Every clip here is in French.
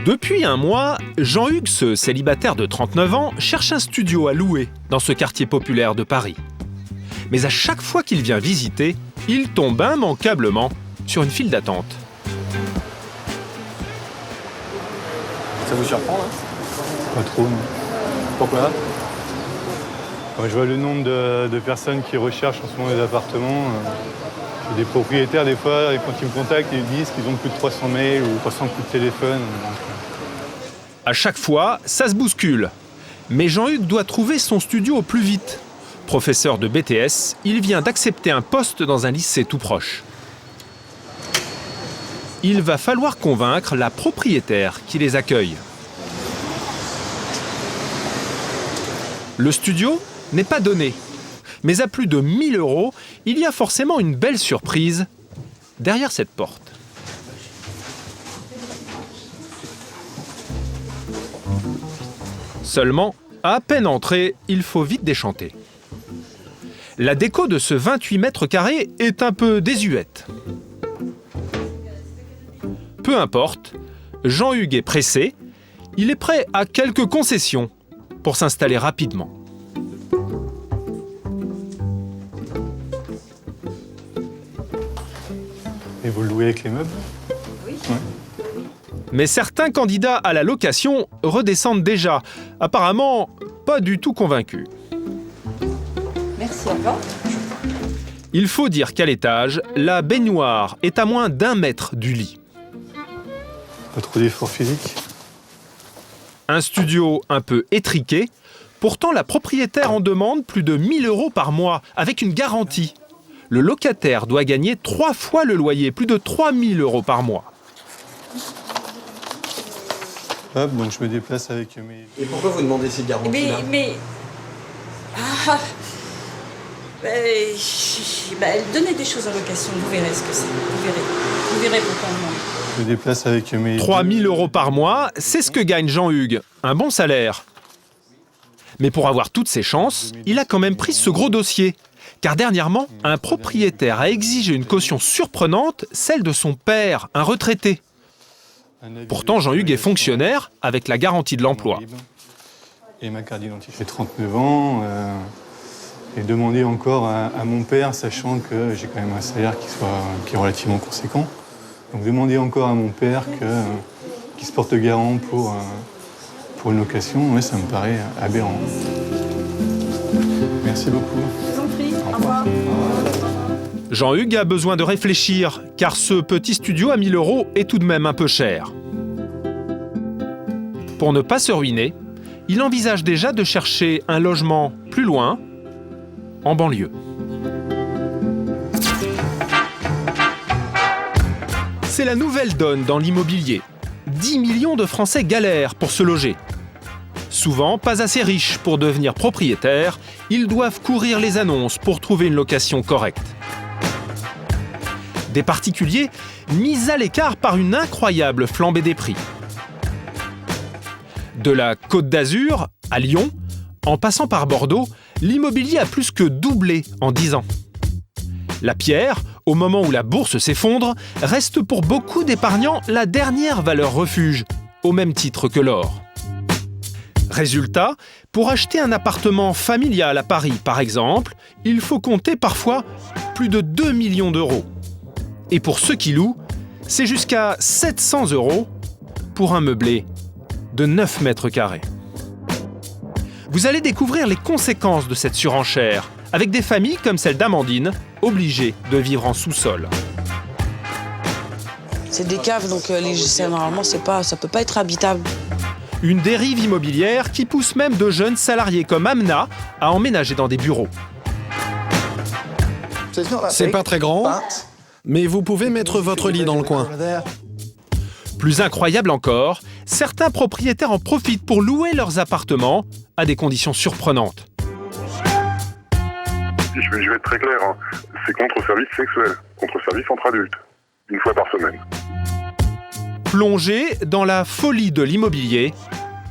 Depuis un mois, Jean-Hugues, ce célibataire de 39 ans, cherche un studio à louer dans ce quartier populaire de Paris. Mais à chaque fois qu'il vient visiter, il tombe immanquablement sur une file d'attente. Ça vous surprend là? Pas trop, non. Pourquoi? Quand je vois le nombre de personnes qui recherchent en ce moment des appartements, j'ai des propriétaires, des fois, quand ils me contactent, ils disent qu'ils ont plus de 300 mails ou 300 coups de téléphone. À chaque fois, ça se bouscule. Mais Jean-Hugues doit trouver son studio au plus vite. Professeur de BTS, il vient d'accepter un poste dans un lycée tout proche. Il va falloir convaincre la propriétaire qui les accueille. Le studio n'est pas donné. Mais à plus de 1 000 €, il y a forcément une belle surprise derrière cette porte. Seulement, à peine entré, il faut vite déchanter. La déco de ce 28 mètres carrés est un peu désuète. Peu importe, Jean-Hugues est pressé, il est prêt à quelques concessions pour s'installer rapidement. Et vous le louez avec les meubles? Oui. Ouais. Mais certains candidats à la location redescendent déjà, apparemment pas du tout convaincus. Merci, au revoir. Il faut dire qu'à l'étage, la baignoire est à moins d'1 mètre du lit. Pas trop d'efforts physiques. Un studio un peu étriqué, pourtant la propriétaire en demande plus de 1 000 € par mois, avec une garantie. Le locataire doit gagner 3 fois le loyer, plus de 3 000 € par mois. Hop, donc je me déplace avec mes... Et pourquoi vous demandez ces garanties-là? Donnez des choses en location, vous verrez ce que c'est. Vous verrez pourquoi on demande. Je me déplace avec mes... 3 000 € par mois, c'est ce que gagne Jean-Hugues, un bon salaire. Mais pour avoir toutes ses chances, il a quand même pris ce gros dossier. Car dernièrement, un propriétaire a exigé une caution surprenante, celle de son père, un retraité. Pourtant, Jean-Hugues est fonctionnaire avec la garantie de l'emploi. Et ma carte d'identité. J'ai 39 ans. Et demander encore à mon père, sachant que j'ai quand même un salaire qui est relativement conséquent. Donc demander encore à mon père qu'il se porte garant pour une location, ouais, ça me paraît aberrant. Merci beaucoup. Je vous en prie, au revoir. Jean-Hugues a besoin de réfléchir, car ce petit studio à 1 000 € est tout de même un peu cher. Pour ne pas se ruiner, il envisage déjà de chercher un logement plus loin, en banlieue. C'est la nouvelle donne dans l'immobilier. 10 millions de Français galèrent pour se loger. Souvent pas assez riches pour devenir propriétaires, ils doivent courir les annonces pour trouver une location correcte. Des particuliers mis à l'écart par une incroyable flambée des prix. De la Côte d'Azur à Lyon, en passant par Bordeaux, l'immobilier a plus que doublé en 10 ans. La pierre, au moment où la bourse s'effondre, reste pour beaucoup d'épargnants la dernière valeur refuge, au même titre que l'or. Résultat, pour acheter un appartement familial à Paris, par exemple, il faut compter parfois plus de 2 millions d'euros. Et pour ceux qui louent, c'est jusqu'à 700 € pour un meublé de 9 mètres carrés. Vous allez découvrir les conséquences de cette surenchère, avec des familles comme celle d'Amandine, obligées de vivre en sous-sol. C'est des caves, donc normalement, ça peut pas être habitable. Une dérive immobilière qui pousse même de jeunes salariés comme Amna à emménager dans des bureaux. C'est pas très grand, mais vous pouvez mettre votre lit dans le coin. Plus incroyable encore, certains propriétaires en profitent pour louer leurs appartements à des conditions surprenantes. Je vais être très clair, hein. C'est contre service sexuel, contre service entre adultes, 1 fois par semaine. Plongé dans la folie de l'immobilier,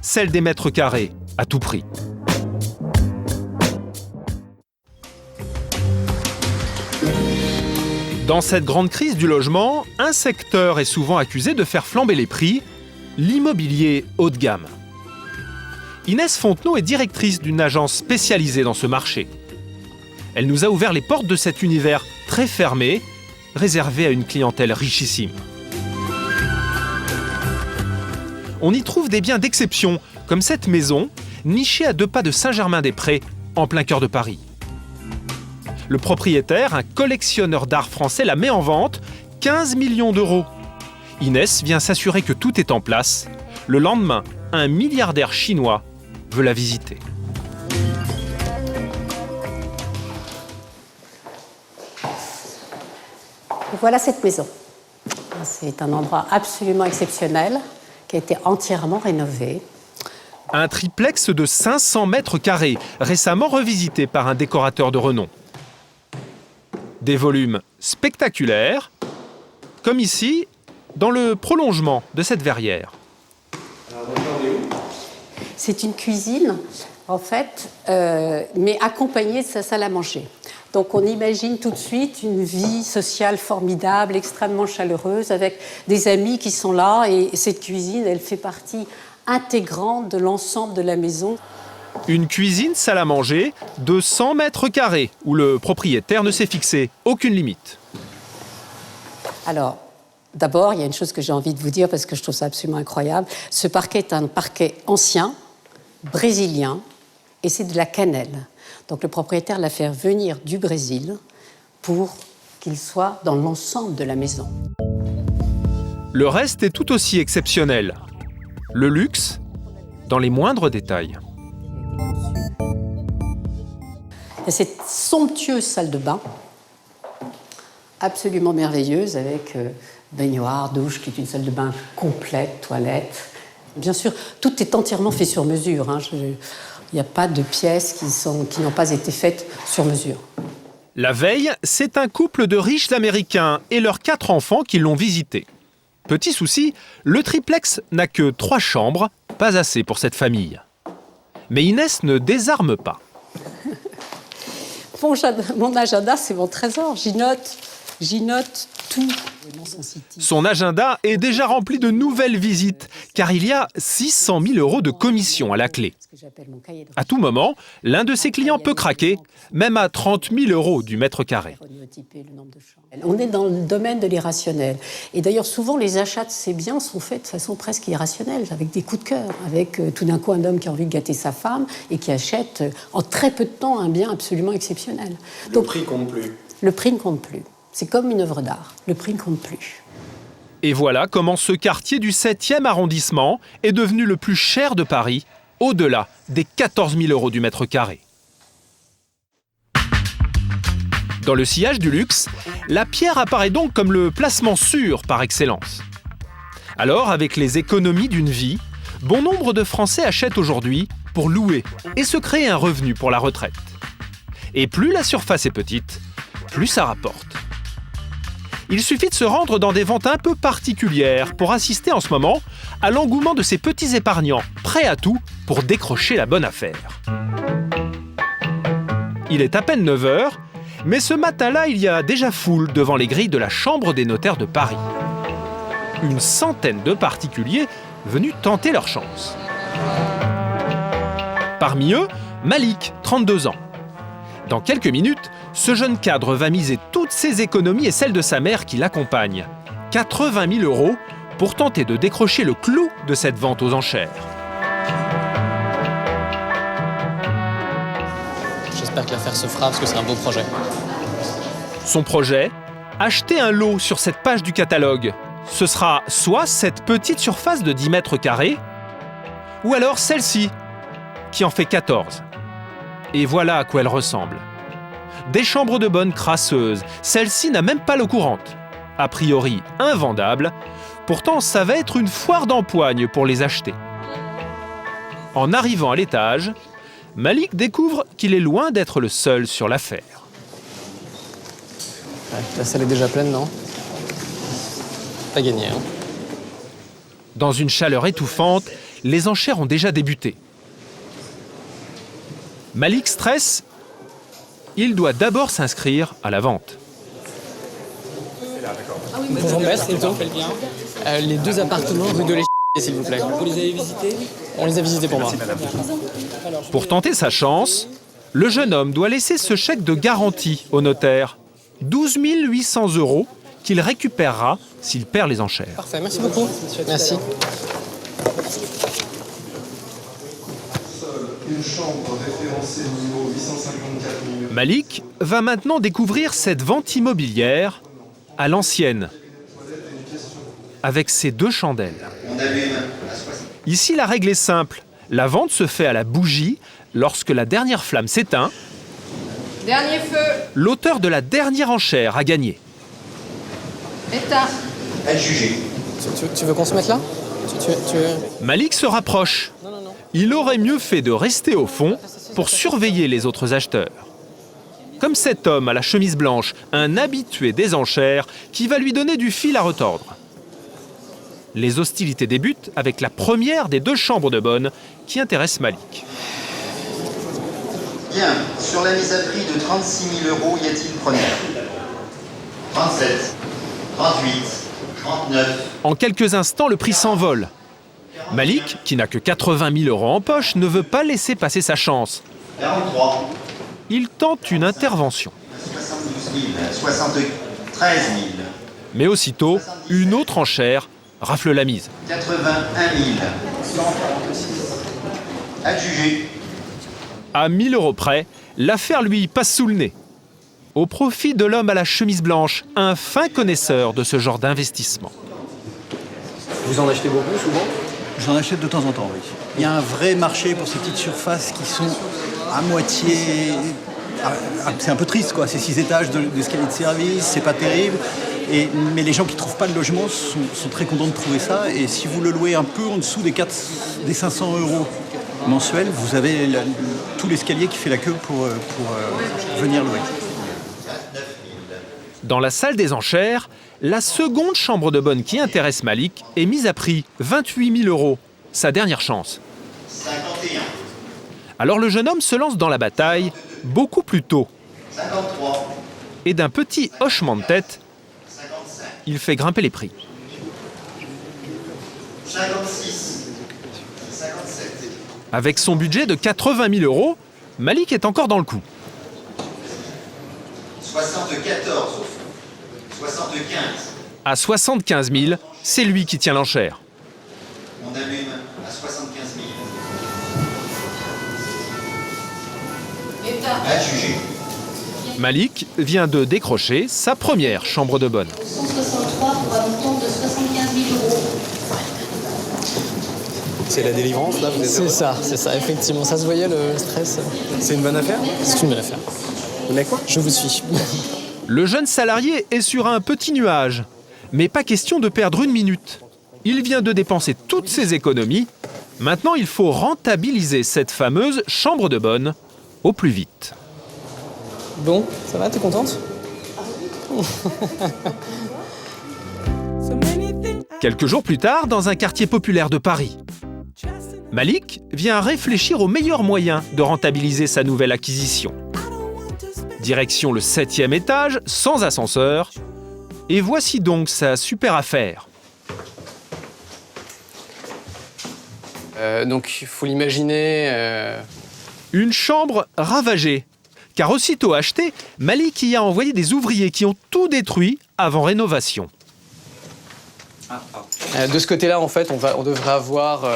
celle des mètres carrés à tout prix. Dans cette grande crise du logement, un secteur est souvent accusé de faire flamber les prix, l'immobilier haut de gamme. Inès Fontenot est directrice d'une agence spécialisée dans ce marché. Elle nous a ouvert les portes de cet univers très fermé, réservé à une clientèle richissime. On y trouve des biens d'exception, comme cette maison, nichée à 2 pas de Saint-Germain-des-Prés, en plein cœur de Paris. Le propriétaire, un collectionneur d'art français, la met en vente, 15 millions d'euros. Inès vient s'assurer que tout est en place. Le lendemain, un milliardaire chinois veut la visiter. Voilà cette maison. C'est un endroit absolument exceptionnel qui a été entièrement rénové. Un triplex de 500 mètres carrés, récemment revisité par un décorateur de renom. Des volumes spectaculaires, comme ici, dans le prolongement de cette verrière. C'est une cuisine, en fait, mais accompagnée de sa salle à manger. Donc on imagine tout de suite une vie sociale formidable, extrêmement chaleureuse, avec des amis qui sont là. Et cette cuisine, elle fait partie intégrante de l'ensemble de la maison. Une cuisine salle à manger de 100 mètres carrés, où le propriétaire ne s'est fixé aucune limite. Alors, d'abord, il y a une chose que j'ai envie de vous dire, parce que je trouve ça absolument incroyable. Ce parquet est un parquet ancien, brésilien, et c'est de la cannelle. Donc le propriétaire l'a fait venir du Brésil pour qu'il soit dans l'ensemble de la maison. Le reste est tout aussi exceptionnel. Le luxe, dans les moindres détails. Il y a cette somptueuse salle de bain, absolument merveilleuse, avec baignoire, douche, qui est une salle de bain complète, toilette. Bien sûr, tout est entièrement fait sur mesure. Il n'y a pas de pièces qui n'ont pas été faites sur mesure. La veille, c'est un couple de riches Américains et leurs 4 enfants qui l'ont visité. Petit souci, le triplex n'a que 3 chambres, pas assez pour cette famille. Mais Inès ne désarme pas. Mon agenda, c'est mon trésor. J'y note tout. Son agenda est déjà rempli de nouvelles visites, car il y a 600 000 € de commission à la clé. À tout moment, l'un de ses clients peut craquer, même à 30 000 € du mètre carré. On est dans le domaine de l'irrationnel. Et d'ailleurs, souvent, les achats de ces biens sont faits de façon presque irrationnelle, avec des coups de cœur, avec tout d'un coup un homme qui a envie de gâter sa femme et qui achète en très peu de temps un bien absolument exceptionnel. Le prix compte plus. Le prix ne compte plus. C'est comme une œuvre d'art. Le prix ne compte plus. Et voilà comment ce quartier du 7e arrondissement est devenu le plus cher de Paris, au-delà des 14 000 € du mètre carré. Dans le sillage du luxe, la pierre apparaît donc comme le placement sûr par excellence. Alors, avec les économies d'une vie, bon nombre de Français achètent aujourd'hui pour louer et se créer un revenu pour la retraite. Et plus la surface est petite, plus ça rapporte. Il suffit de se rendre dans des ventes un peu particulières pour assister en ce moment à l'engouement de ces petits épargnants, prêts à tout pour décrocher la bonne affaire. Il est à peine 9 h, mais ce matin-là, il y a déjà foule devant les grilles de la Chambre des notaires de Paris. Une centaine de particuliers venus tenter leur chance. Parmi eux, Malik, 32 ans. Dans quelques minutes, ce jeune cadre va miser toutes ses économies et celles de sa mère qui l'accompagne. 80 000 € pour tenter de décrocher le clou de cette vente aux enchères. J'espère que l'affaire se fera parce que c'est un beau projet. Son projet ? Acheter un lot sur cette page du catalogue. Ce sera soit cette petite surface de 10 mètres carrés, ou alors celle-ci, qui en fait 14. Et voilà à quoi elle ressemble. Des chambres de bonne crasseuses. Celle-ci n'a même pas l'eau courante. A priori invendable. Pourtant, ça va être une foire d'empoigne pour les acheter. En arrivant à l'étage, Malik découvre qu'il est loin d'être le seul sur l'affaire. Ouais, la salle est déjà pleine, non? Pas gagné, hein. Dans une chaleur étouffante, les enchères ont déjà débuté. Malik stresse. Il doit d'abord s'inscrire à la vente. Bonjour maître, les 2 appartements rue de l'Échelle. s'il vous plaît. Vous les avez visités? On les a visités pour moi. Pour tenter sa chance, le jeune homme doit laisser ce chèque de garantie au notaire. 12 800 € qu'il récupérera s'il perd les enchères. Parfait, merci beaucoup. Merci. Une chambre référencée numéro 854 Malik va maintenant découvrir cette vente immobilière à l'ancienne, avec ses 2 chandelles. Ici, la règle est simple. La vente se fait à la bougie. Lorsque la dernière flamme s'éteint, Dernier feu. l'auteur de la dernière enchère a gagné. Éteint. Adjugé. Tu veux qu'on se mette là? Malik se rapproche. Il aurait mieux fait de rester au fond pour surveiller les autres acheteurs. Comme cet homme à la chemise blanche, un habitué des enchères qui va lui donner du fil à retordre. Les hostilités débutent avec la première des 2 chambres de bonne qui intéresse Malik. Bien, sur la mise à prix de 36 000 €, y a-t-il preneur? 37, 38, 39. En quelques instants, le prix s'envole. Malik, qui n'a que 80 000 € en poche, ne veut pas laisser passer sa chance. 43, Il tente une intervention. 72 000, 73 000, Mais aussitôt, une autre enchère rafle la mise. 81 000, 146, adjugé. À 1 000 € près, l'affaire lui passe sous le nez. Au profit de l'homme à la chemise blanche, un fin connaisseur de ce genre d'investissement. Vous en achetez beaucoup, souvent? J'en achète de temps en temps, oui. Il y a un vrai marché pour ces petites surfaces qui sont à moitié... C'est un peu triste, quoi. C'est 6 étages d'escalier de service, c'est pas terrible. Mais les gens qui ne trouvent pas de logement sont très contents de trouver ça. Et si vous le louez un peu en dessous des 500 € mensuels, vous avez tout l'escalier qui fait la queue pour venir louer. Dans la salle des enchères, la seconde chambre de bonne qui intéresse Malik est mise à prix 28 000 €, sa dernière chance. 51, Alors le jeune homme se lance dans la bataille beaucoup plus tôt. 53, Et d'un petit hochement de tête, 55, il fait grimper les prix. 56, 57, Avec son budget de 80 000 €, Malik est encore dans le coup. 74 au fond, 75. À 75 000, c'est lui qui tient l'enchère. On allume à 75 000. Éteint. Adjugé. Malik vient de décrocher sa première chambre de bonne. 163 pour un montant de 75 000 €. C'est la délivrance, là? C'est ça, effectivement. Ça se voyait, le stress. C'est une bonne affaire? C'est une bonne affaire. Vous voulez quoi? Je vous suis. Le jeune salarié est sur un petit nuage. Mais pas question de perdre une minute. Il vient de dépenser toutes ses économies. Maintenant, il faut rentabiliser cette fameuse chambre de bonne au plus vite. Bon, ça va, t'es contente? Quelques jours plus tard, dans un quartier populaire de Paris, Malik vient réfléchir aux meilleurs moyens de rentabiliser sa nouvelle acquisition. Direction le 7e étage, sans ascenseur. Et voici donc sa super affaire. Donc, il faut l'imaginer... Une chambre ravagée. Car aussitôt acheté, Malik y a envoyé des ouvriers qui ont tout détruit avant rénovation. De ce côté-là, en fait, on devrait avoir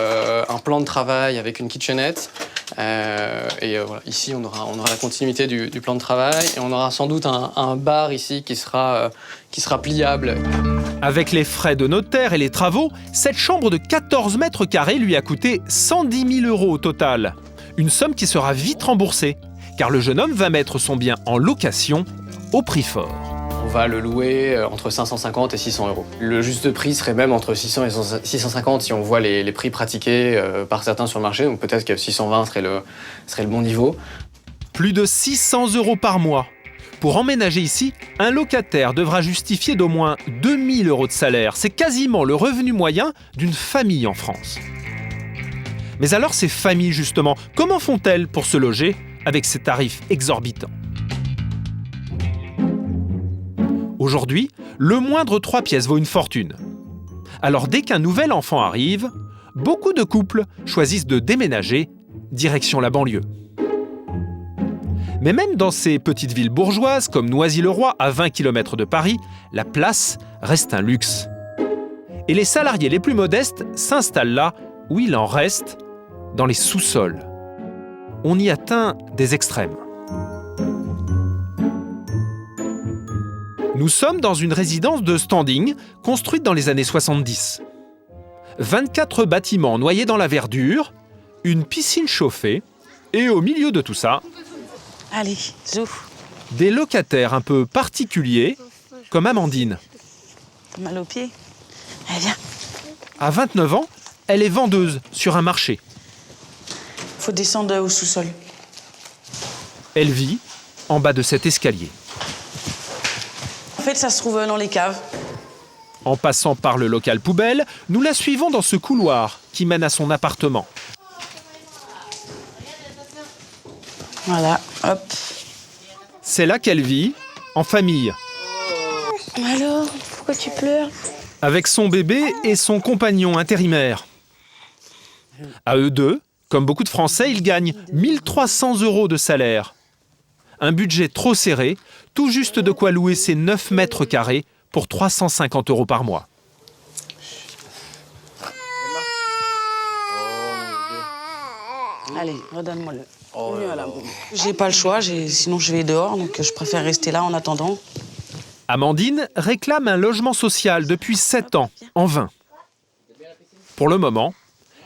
un plan de travail avec une kitchenette. Voilà. Ici, on aura la continuité du plan de travail. Et on aura sans doute un bar ici qui sera pliable. Avec les frais de notaire et les travaux, cette chambre de 14 mètres carrés lui a coûté 110 000 € au total. Une somme qui sera vite remboursée, car le jeune homme va mettre son bien en location au prix fort. On va le louer entre 550 et 600 €. Le juste prix serait même entre 600 et 650 si on voit les prix pratiqués par certains sur le marché. Donc peut-être que 620 serait le bon niveau. Plus de 600 € par mois. Pour emménager ici, un locataire devra justifier d'au moins 2 000 € de salaire. C'est quasiment le revenu moyen d'une famille en France. Mais alors ces familles, justement, comment font-elles pour se loger avec ces tarifs exorbitants? Aujourd'hui, le moindre 3 pièces vaut une fortune. Alors dès qu'un nouvel enfant arrive, beaucoup de couples choisissent de déménager direction la banlieue. Mais même dans ces petites villes bourgeoises comme Noisy-le-Roi, à 20 km de Paris, la place reste un luxe. Et les salariés les plus modestes s'installent là où il en reste, dans les sous-sols. On y atteint des extrêmes. Nous sommes dans une résidence de standing construite dans les années 70. 24 bâtiments noyés dans la verdure, une piscine chauffée, et au milieu de tout ça, Allez, zou. des locataires un peu particuliers, comme Amandine. T'as mal aux pieds? Allez, viens. À 29 ans, elle est vendeuse sur un marché. Faut descendre au sous-sol. Elle vit en bas de cet escalier. En fait, ça se trouve dans les caves. En passant par le local poubelle, nous la suivons dans ce couloir qui mène à son appartement. Voilà, hop. C'est là qu'elle vit, en famille, Alors, pourquoi tu pleures? avec son bébé et son compagnon intérimaire. À eux deux, comme beaucoup de Français, ils gagnent 1 300 € de salaire. Un budget trop serré, tout juste de quoi louer ses 9 mètres carrés pour 350 € par mois. Allez, redonne-moi-le. Voilà. J'ai pas le choix, sinon je vais dehors, donc je préfère rester là en attendant. Amandine réclame un logement social depuis 7 ans, en vain. Pour le moment,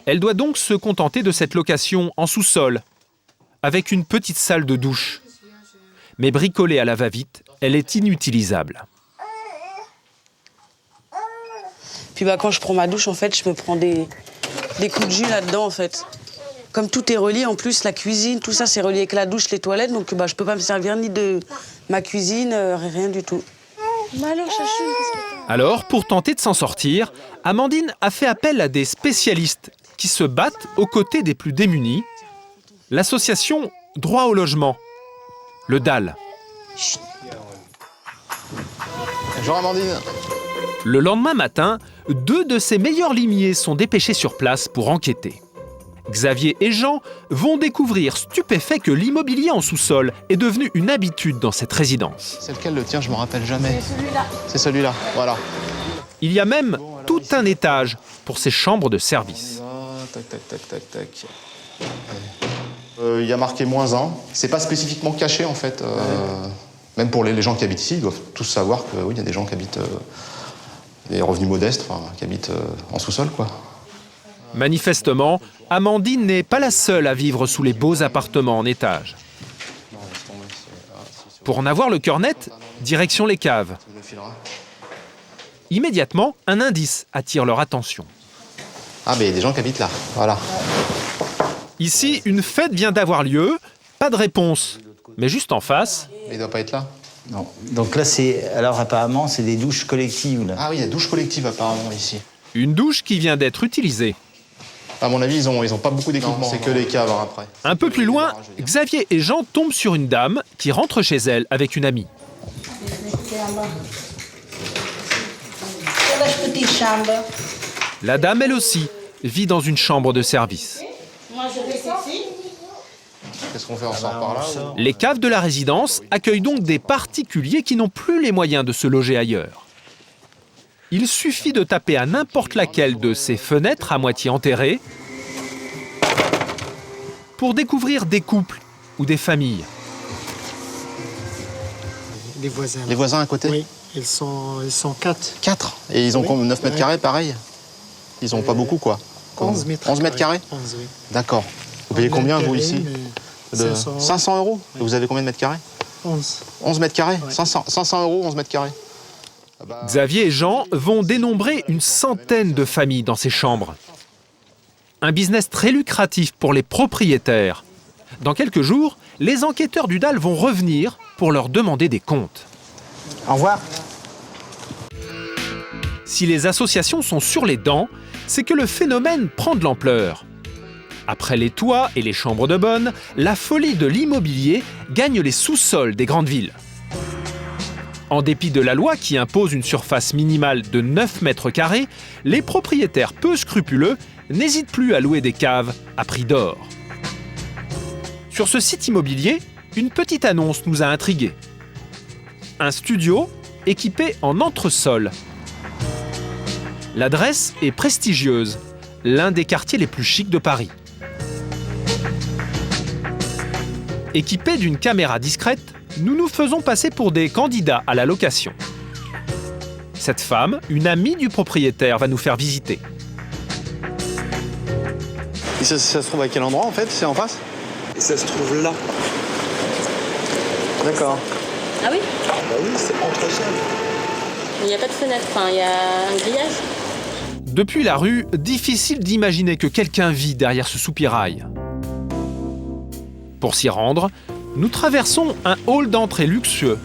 elle doit donc se contenter de cette location en sous-sol, avec une petite salle de douche. Mais bricolée à la va-vite, elle est inutilisable. Puis quand je prends ma douche, en fait, je me prends des coups de jus là-dedans, en fait. Comme tout est relié, en plus, la cuisine, tout ça, c'est relié avec la douche, les toilettes, donc je peux pas me servir ni de ma cuisine, rien du tout. Alors, pour tenter de s'en sortir, Amandine a fait appel à des spécialistes qui se battent aux côtés des plus démunis, l'association Droit au logement, le DAL. Bonjour Amandine. Le lendemain matin, 2 de ses meilleurs limiers sont dépêchés sur place pour enquêter. Xavier et Jean vont découvrir stupéfaits que l'immobilier en sous-sol est devenu une habitude dans cette résidence. C'est lequel le tien? Je me rappelle jamais. C'est celui-là. C'est celui-là, voilà. Il y a même tout un étage pour ces chambres de service. Tac, tac, tac, tac, tac. Il y a marqué -1. C'est pas spécifiquement caché en fait. Même pour les gens qui habitent ici, ils doivent tous savoir que oui, il y a des gens qui habitent des revenus modestes, qui habitent en sous-sol, quoi. Manifestement, Amandine n'est pas la seule à vivre sous les beaux appartements en étage. Pour en avoir le cœur net, direction les caves. Immédiatement, un indice attire leur attention. Ah, mais il y a des gens qui habitent là, voilà. Ici, une fête vient d'avoir lieu, pas de réponse. Mais juste en face... Mais il doit pas être là. Non. Donc là, alors apparemment, c'est des douches collectives, là. Ah oui, il y a douche collective apparemment ici. Une douche qui vient d'être utilisée. À mon avis, ils ont pas beaucoup d'équipement. C'est que les caves après. Un peu plus loin, Xavier et Jean tombent sur une dame qui rentre chez elle avec une amie. La dame, elle aussi, vit dans une chambre de service. Qu'est-ce qu'on fait? On sort par là ou... Les caves de la résidence accueillent donc des particuliers qui n'ont plus les moyens de se loger ailleurs. Il suffit de taper à n'importe laquelle de ces fenêtres à moitié enterrées pour découvrir des couples ou des familles. Les voisins. Les voisins à côté? Oui, ils sont 4. 4? Et ils ont combien? 9 mètres carrés, pareil? Ils ont pas beaucoup, quoi? 11 mètres 11 mètres carrés? 11, oui. D'accord. Vous payez combien, vous, ici? 500 €? Oui. Et vous avez combien de mètres carrés? 11. 11 mètres carrés? Ouais. 500 €, 11 mètres carrés. Xavier et Jean vont dénombrer une centaine de familles dans ces chambres. Un business très lucratif pour les propriétaires. Dans quelques jours, les enquêteurs du DAL vont revenir pour leur demander des comptes. Au revoir. Si les associations sont sur les dents, c'est que le phénomène prend de l'ampleur. Après les toits et les chambres de bonne, la folie de l'immobilier gagne les sous-sols des grandes villes. En dépit de la loi qui impose une surface minimale de 9 mètres carrés, les propriétaires peu scrupuleux n'hésitent plus à louer des caves à prix d'or. Sur ce site immobilier, une petite annonce nous a intrigués. Un studio équipé en entresol. L'adresse est prestigieuse, l'un des quartiers les plus chics de Paris. Équipés d'une caméra discrète, nous nous faisons passer pour des candidats à la location. Cette femme, une amie du propriétaire, va nous faire visiter. Et ça se trouve à quel endroit en fait? C'est en face? Et ça se trouve là. D'accord. Ah oui? Bah oui, c'est entresol. Il n'y a pas de fenêtre, enfin, il y a un grillage. Depuis la rue, difficile d'imaginer que quelqu'un vit derrière ce soupirail. Pour s'y rendre, nous traversons un hall d'entrée luxueux.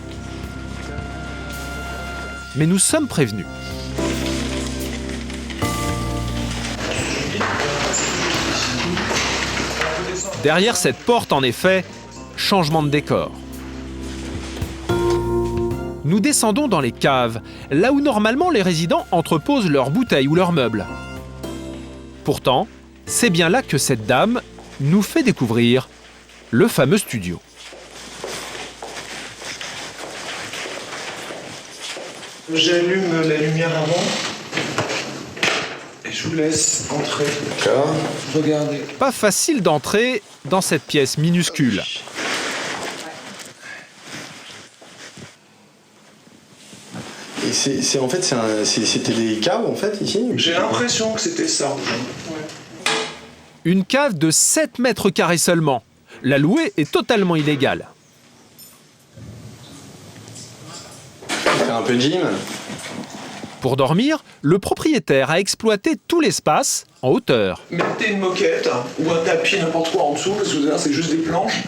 Mais nous sommes prévenus. Derrière cette porte, en effet, changement de décor. Nous descendons dans les caves, là où normalement les résidents entreposent leurs bouteilles ou leurs meubles. Pourtant, c'est bien là que cette dame nous fait découvrir le fameux studio. J'allume la lumière avant et je vous laisse entrer. D'accord. Regardez. Pas facile d'entrer dans cette pièce minuscule. Et c'était des caves en fait ici? J'ai l'impression que c'était ça. Une cave de 7 mètres carrés seulement. La louer est totalement illégale. C'est un peu gym. Pour dormir, le propriétaire a exploité tout l'espace en hauteur. Mettez une moquette ou un tapis n'importe quoi en dessous, parce que vous allez, c'est juste des planches.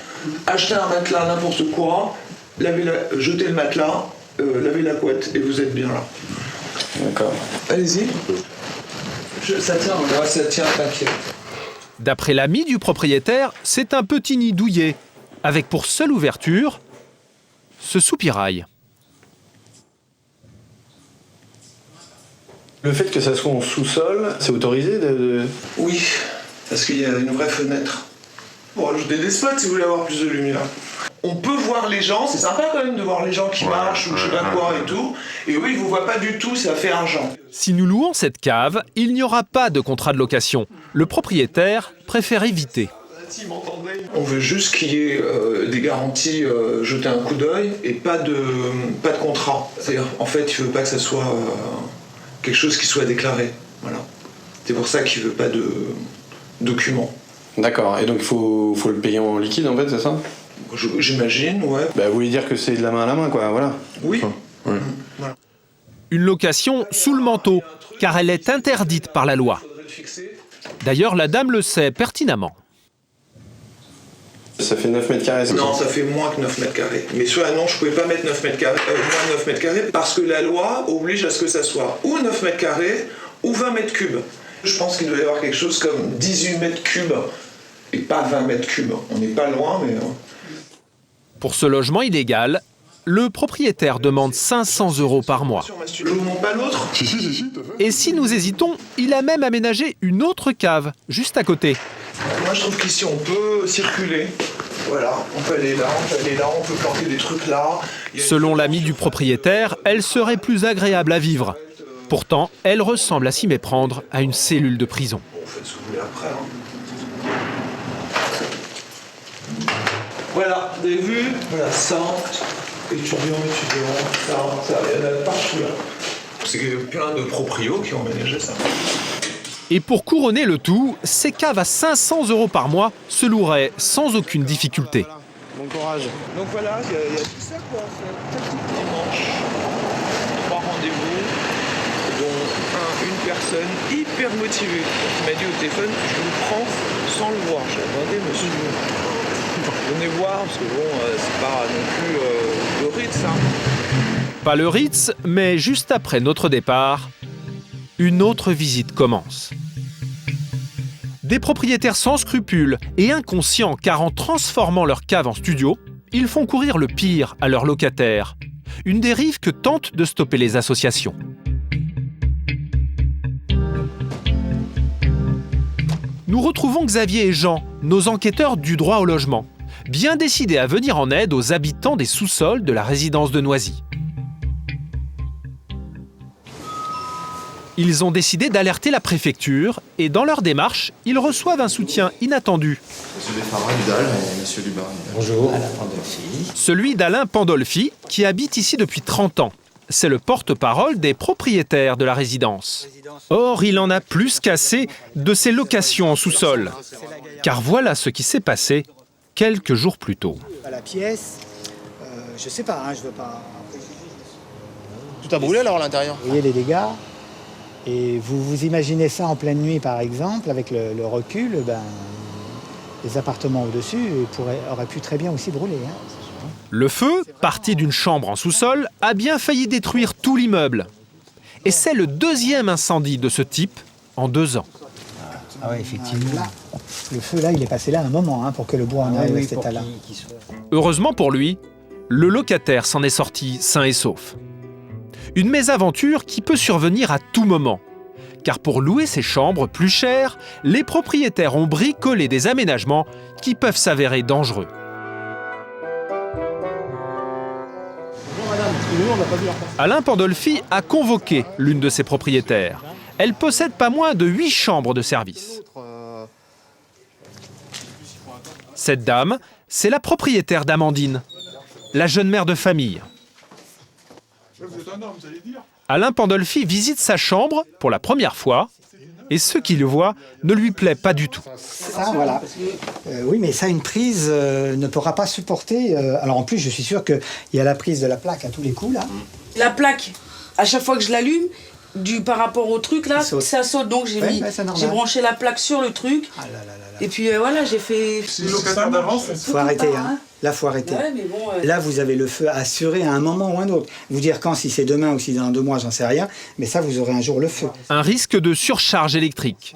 Achetez un matelas n'importe quoi, jetez le matelas, lavez la couette et vous êtes bien là. D'accord. Allez-y. Ça tient, ouais, ça tient, t'inquiète. D'après l'ami du propriétaire, c'est un petit nid douillet, avec pour seule ouverture ce soupirail. Le fait que ça soit en sous-sol, c'est autorisé Oui, parce qu'il y a une vraie fenêtre. On rajoute des spots si vous voulez avoir plus de lumière. On peut voir les gens, c'est sympa quand même de voir les gens qui marchent ou je sais pas quoi et tout. Et eux, ils vous voient pas du tout, ça fait argent. Si nous louons cette cave, il n'y aura pas de contrat de location. Le propriétaire préfère éviter. On veut juste qu'il y ait des garanties, jeter un coup d'œil et pas de contrat. C'est-à-dire, en fait, il veut pas que ça soit quelque chose qui soit déclaré. Voilà. C'est pour ça qu'il veut pas de documents. D'accord, et donc il faut le payer en liquide en fait, c'est ça? J'imagine, ouais. Bah, vous voulez dire que c'est de la main à la main, quoi, voilà. Oui. Ouais. Voilà. Une location sous le manteau, car elle est interdite par la loi. D'ailleurs, la dame le sait pertinemment. Ça fait 9 mètres carrés, Non, ça fait moins que 9 mètres carrés. Mais sur l'annonce, je pouvais pas mettre 9 mètres carrés, moins de 9 mètres carrés, parce que la loi oblige à ce que ça soit ou 9 mètres carrés ou 20 mètres cubes. Je pense qu'il doit y avoir quelque chose comme 18 mètres cubes et pas 20 mètres cubes. On n'est pas loin, mais... Pour ce logement illégal, le propriétaire demande 500 € par mois. Je vous montre pas l'autre? Et si nous hésitons, il a même aménagé une autre cave, juste à côté. Moi, je trouve qu'ici, on peut circuler. Voilà, on peut aller là, on peut planter des trucs là. Selon l'ami du propriétaire, elle serait plus agréable à vivre. Pourtant, elle ressemble à s'y méprendre à une cellule de prison. Bon, faites ce que vous voulez après. Voilà, vous avez vu? Voilà, ça, étudiant, ça, il y en a partout là. C'est plein de proprios qui ont ménagé ça. Et pour couronner le tout, ces caves à 500 € par mois se loueraient sans aucune difficulté. Bon courage. Donc voilà, il y a tout ça quoi, c'est un petit dimanche. 3 rendez-vous, dont une personne hyper motivée qui m'a dit au téléphone, je vous prends sans le voir. J'ai demandé, monsieur, venez voir, parce que bon, c'est pas non plus le Ritz. Pas le Ritz, mais juste après notre départ, une autre visite commence. Des propriétaires sans scrupules et inconscients, car en transformant leur cave en studio, ils font courir le pire à leurs locataires. une dérive que tentent de stopper les associations. Nous retrouvons Xavier et Jean, nos enquêteurs du droit au logement, bien décidés à venir en aide aux habitants des sous-sols de la résidence de Noisy. Ils ont décidé d'alerter la préfecture et dans leur démarche, ils reçoivent un soutien inattendu. Monsieur Beffara-Udal et Monsieur Lubin. Bonjour. Celui d'Alain Pandolfi, qui habite ici depuis 30 ans. C'est le porte-parole des propriétaires de la résidence. Or, il en a plus qu'assez de ces locations en sous-sol. Car voilà ce qui s'est passé quelques jours plus tôt. La pièce, je sais pas, je veux pas... Tout a brûlé alors à l'intérieur? Vous voyez les dégâts, et vous imaginez ça en pleine nuit par exemple, avec le recul, les appartements au-dessus auraient pu très bien aussi brûler. Le feu, parti d'une chambre en sous-sol, a bien failli détruire tout l'immeuble. Et c'est le deuxième incendie de ce type en 2 ans. Ah oui, effectivement. Le feu, là, il est passé là un moment pour que le bois en arrive à cet état-là. Heureusement pour lui, le locataire s'en est sorti sain et sauf. Une mésaventure qui peut survenir à tout moment. Car pour louer ces chambres plus chères, les propriétaires ont bricolé des aménagements qui peuvent s'avérer dangereux. Alain Pandolfi a convoqué l'une de ses propriétaires. Elle possède pas moins de 8 chambres de service. Cette dame, c'est la propriétaire d'Amandine, la jeune mère de famille. Alain Pandolfi visite sa chambre pour la première fois et ce qu'il voit ne lui plaît pas du tout. Ça, voilà. Oui, mais ça, une prise ne pourra pas supporter. Alors en plus, je suis sûr qu'il y a la prise de la plaque à tous les coups, là. La plaque, à chaque fois que je l'allume, par rapport au truc, là, ça saute. Donc j'ai branché la plaque sur le truc. Et puis voilà, j'ai fait... Faut arrêter, Là, faut arrêter. Ouais, mais bon, là, vous avez le feu assuré à un moment ou un autre. Vous dire quand, si c'est demain ou si dans 2 mois, j'en sais rien. Mais ça, vous aurez un jour le feu. Un risque de surcharge électrique.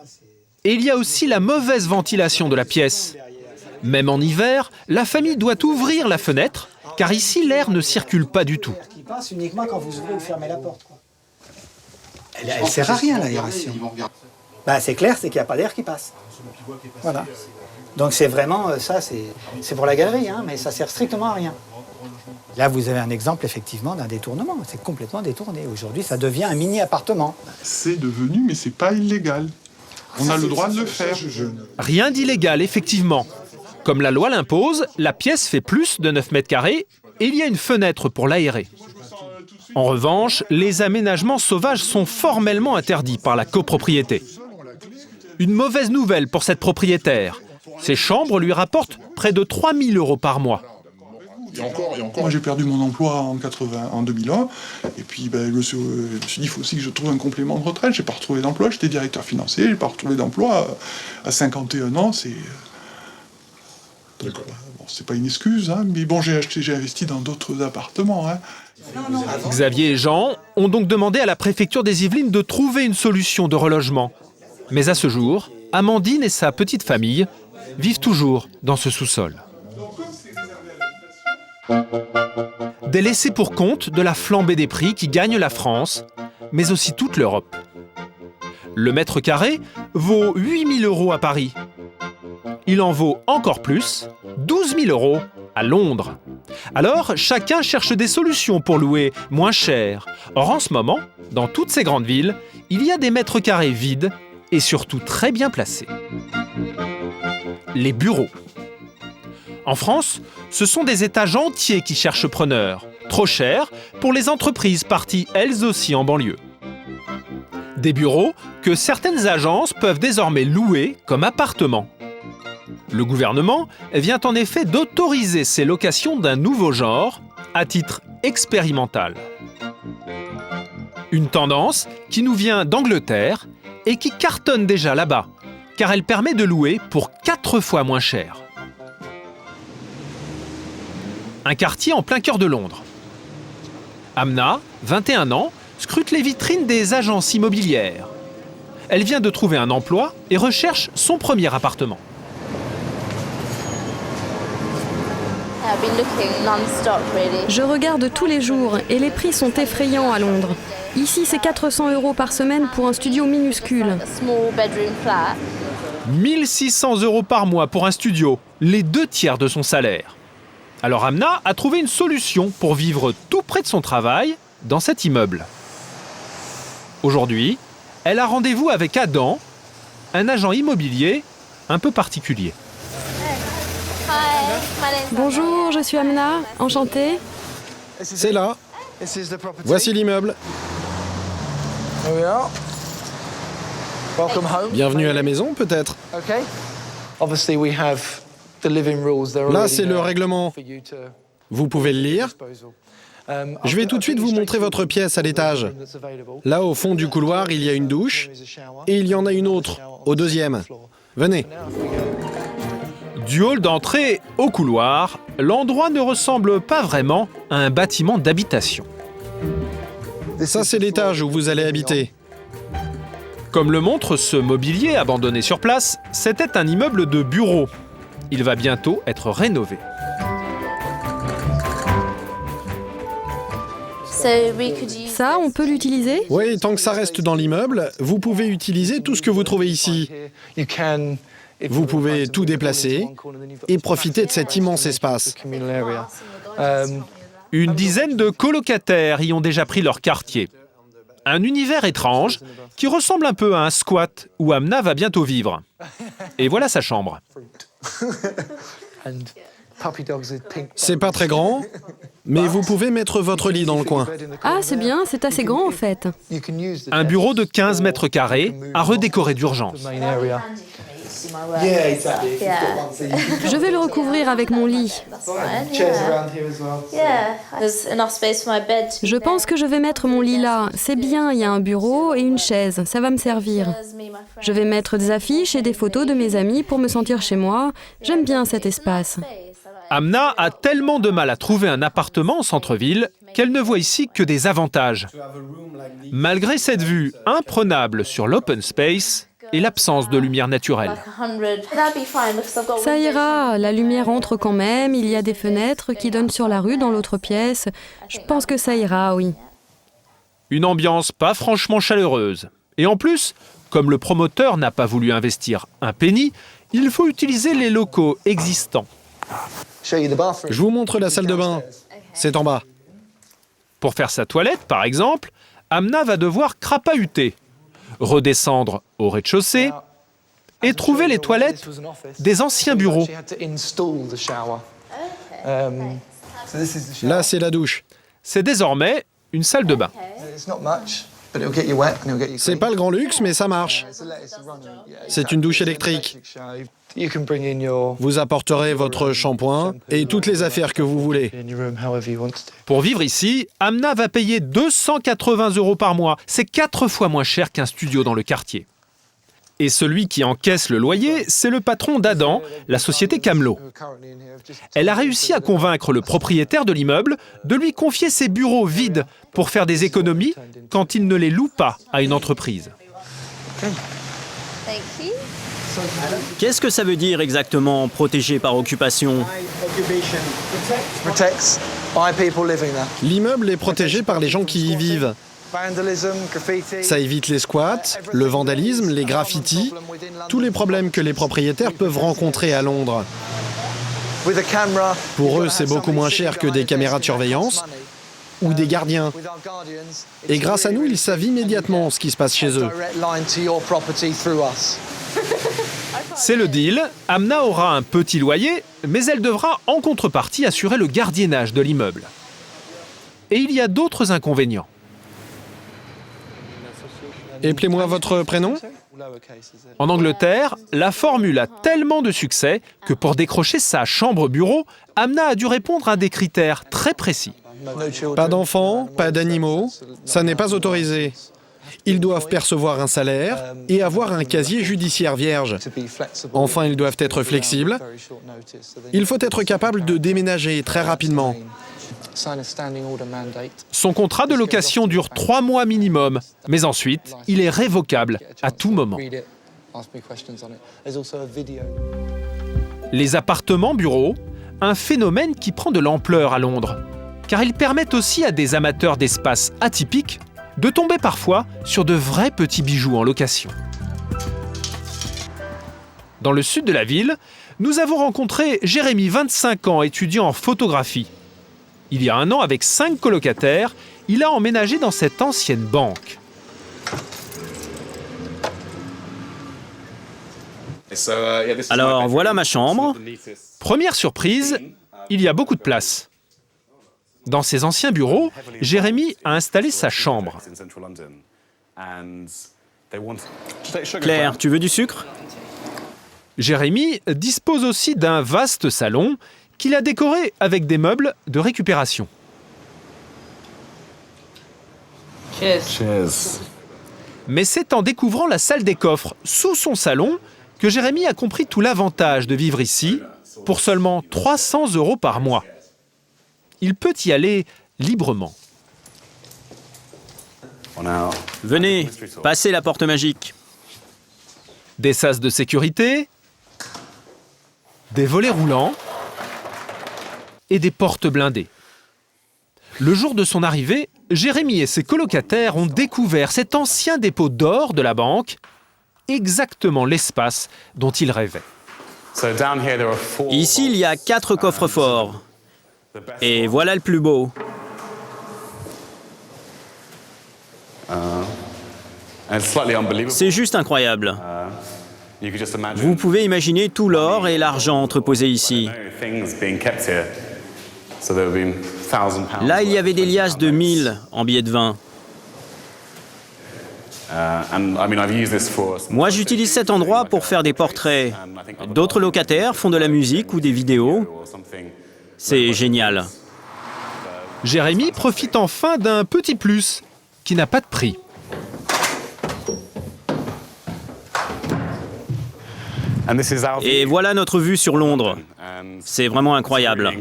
Et il y a aussi la mauvaise ventilation de la pièce. Même en hiver, la famille doit ouvrir la fenêtre, car ici, l'air ne circule pas du tout. Il passe uniquement quand vous ouvrez ou fermez la porte. Elle sert à rien, l'aération. C'est clair, c'est qu'il n'y a pas d'air qui passe. Voilà. Donc c'est vraiment, ça, c'est pour la galerie, mais ça sert strictement à rien. Là, vous avez un exemple, effectivement, d'un détournement. C'est complètement détourné. Aujourd'hui, ça devient un mini-appartement. C'est devenu, mais c'est pas illégal. On a le droit de le faire. Rien d'illégal, effectivement. Comme la loi l'impose, la pièce fait plus de 9 mètres carrés et il y a une fenêtre pour l'aérer. En revanche, les aménagements sauvages sont formellement interdits par la copropriété. Une mauvaise nouvelle pour cette propriétaire. Ces chambres lui rapportent près de 3 000 € par mois. Et encore. Moi, j'ai perdu mon emploi en 2001. Et puis, je me suis dit, il faut aussi que je trouve un complément de retraite. J'ai pas retrouvé d'emploi. J'étais directeur financier. J'ai pas retrouvé d'emploi. À 51 ans, c'est... Bon, c'est pas une excuse, mais bon, j'ai investi dans d'autres appartements. Xavier et Jean ont donc demandé à la préfecture des Yvelines de trouver une solution de relogement. Mais à ce jour, Amandine et sa petite famille vivent toujours dans ce sous-sol. Des laissés pour compte de la flambée des prix qui gagnent la France, mais aussi toute l'Europe. Le mètre carré vaut 8 000 € à Paris. Il en vaut encore plus, 12 000 € à Londres. Alors, chacun cherche des solutions pour louer moins cher. Or, en ce moment, dans toutes ces grandes villes, il y a des mètres carrés vides et surtout très bien placés. Les bureaux. En France, ce sont des étages entiers qui cherchent preneurs, trop cher pour les entreprises parties elles aussi en banlieue. Des bureaux que certaines agences peuvent désormais louer comme appartements. Le gouvernement vient en effet d'autoriser ces locations d'un nouveau genre, à titre expérimental. Une tendance qui nous vient d'Angleterre et qui cartonne déjà là-bas, car elle permet de louer pour 4 fois moins cher. Un quartier en plein cœur de Londres. Amna, 21 ans, scrute les vitrines des agences immobilières. Elle vient de trouver un emploi et recherche son premier appartement. Je regarde tous les jours et les prix sont effrayants à Londres. Ici, c'est 400 € par semaine pour un studio minuscule. 1 600 € par mois pour un studio, les 2/3 de son salaire. Alors Amna a trouvé une solution pour vivre tout près de son travail, dans cet immeuble. Aujourd'hui, elle a rendez-vous avec Adam, un agent immobilier un peu particulier. Bonjour, je suis Amna, enchantée. C'est là. Voici l'immeuble. Bienvenue à la maison, peut-être. Là, c'est le règlement. Vous pouvez le lire. Je vais tout de suite vous montrer votre pièce à l'étage. Là, au fond du couloir, il y a une douche. Et il y en a une autre, au deuxième. Venez. Du hall d'entrée au couloir, l'endroit ne ressemble pas vraiment à un bâtiment d'habitation. Ça, c'est l'étage où vous allez habiter. Comme le montre ce mobilier abandonné sur place, c'était un immeuble de bureaux. Il va bientôt être rénové. Ça, on peut l'utiliser? Oui, tant que ça reste dans l'immeuble, vous pouvez utiliser tout ce que vous trouvez ici. Vous pouvez tout déplacer et profiter de cet immense espace. Une dizaine de colocataires y ont déjà pris leur quartier. Un univers étrange qui ressemble un peu à un squat où Amna va bientôt vivre. Et voilà sa chambre. C'est pas très grand, mais vous pouvez mettre votre lit dans le coin. Ah, c'est bien, c'est assez grand en fait. Un bureau de 15 mètres carrés à redécorer d'urgence. Je vais le recouvrir avec mon lit. Je pense que je vais mettre mon lit là. C'est bien, il y a un bureau et une chaise. Ça va me servir. Je vais mettre des affiches et des photos de mes amis pour me sentir chez moi. J'aime bien cet espace. Amna a tellement de mal à trouver un appartement en centre-ville qu'elle ne voit ici que des avantages. Malgré cette vue imprenable sur l'open space et l'absence de lumière naturelle. Ça ira, la lumière entre quand même, il y a des fenêtres qui donnent sur la rue dans l'autre pièce. Je pense que ça ira, oui. Une ambiance pas franchement chaleureuse. Et en plus, comme le promoteur n'a pas voulu investir un penny, il faut utiliser les locaux existants. Je vous montre la salle de bain. C'est en bas. Pour faire sa toilette, par exemple, Amna va devoir crapahuter, redescendre au rez-de-chaussée et trouver les toilettes des anciens bureaux. Là, c'est la douche. C'est désormais une salle de bain. C'est pas le grand luxe, mais ça marche. C'est une douche électrique. Vous apporterez votre shampoing et toutes les affaires que vous voulez. Pour vivre ici, Amna va payer 280 € par mois. C'est 4 fois moins cher qu'un studio dans le quartier. Et celui qui encaisse le loyer, c'est le patron d'Adam, la société Camelot. Elle a réussi à convaincre le propriétaire de l'immeuble de lui confier ses bureaux vides pour faire des économies quand il ne les loue pas à une entreprise. Qu'est-ce que ça veut dire exactement, protégé par occupation? L'immeuble est protégé par les gens qui y vivent. Ça évite les squats, le vandalisme, les graffitis, tous les problèmes que les propriétaires peuvent rencontrer à Londres. Pour eux, c'est beaucoup moins cher que des caméras de surveillance ou des gardiens. Et grâce à nous, ils savent immédiatement ce qui se passe chez eux. C'est le deal. Amna aura un petit loyer, mais elle devra en contrepartie assurer le gardiennage de l'immeuble. Et il y a d'autres inconvénients. Appelez-moi votre prénom. En Angleterre, la formule a tellement de succès que pour décrocher sa chambre-bureau, Amna a dû répondre à des critères très précis. Pas d'enfants, pas d'animaux, ça n'est pas autorisé. Ils doivent percevoir un salaire et avoir un casier judiciaire vierge. Enfin, ils doivent être flexibles. Il faut être capable de déménager très rapidement. Son contrat de location dure 3 mois minimum, mais ensuite, il est révocable à tout moment. Les appartements bureaux un phénomène qui prend de l'ampleur à Londres, car ils permettent aussi à des amateurs d'espaces atypiques de tomber parfois sur de vrais petits bijoux en location. Dans le sud de la ville, nous avons rencontré Jérémy, 25 ans, étudiant en photographie. Il y a 1 an, avec 5 colocataires, il a emménagé dans cette ancienne banque. Alors voilà ma chambre. Première surprise, il y a beaucoup de place. Dans ses anciens bureaux, Jérémy a installé sa chambre. Claire, tu veux du sucre? Jérémy dispose aussi d'un vaste salon qu'il a décoré avec des meubles de récupération. Mais c'est en découvrant la salle des coffres sous son salon que Jérémy a compris tout l'avantage de vivre ici pour seulement 300 € par mois. Il peut y aller librement. Venez, passez la porte magique. Des sas de sécurité, des volets roulants et des portes blindées. Le jour de son arrivée, Jérémy et ses colocataires ont découvert cet ancien dépôt d'or de la banque, exactement l'espace dont ils rêvaient. Ici, il y a 4 coffres forts. Et voilà le plus beau. C'est juste incroyable. Vous pouvez imaginer tout l'or et l'argent entreposés ici. Là, il y avait des liasses de 1000 en billets de 20. Moi, j'utilise cet endroit pour faire des portraits. D'autres locataires font de la musique ou des vidéos. C'est génial. Jérémy profite enfin d'un petit plus qui n'a pas de prix. Et voilà notre vue sur Londres. C'est vraiment incroyable.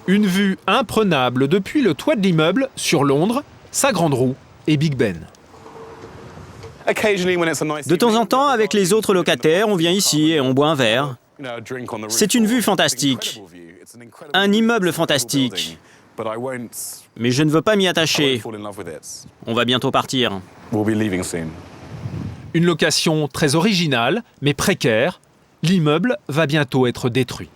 Une vue imprenable depuis le toit de l'immeuble sur Londres, sa grande roue et Big Ben. De temps en temps, avec les autres locataires, on vient ici et on boit un verre. C'est une vue fantastique. Un immeuble fantastique. Mais je ne veux pas m'y attacher. On va bientôt partir. Une location très originale, mais précaire. L'immeuble va bientôt être détruit.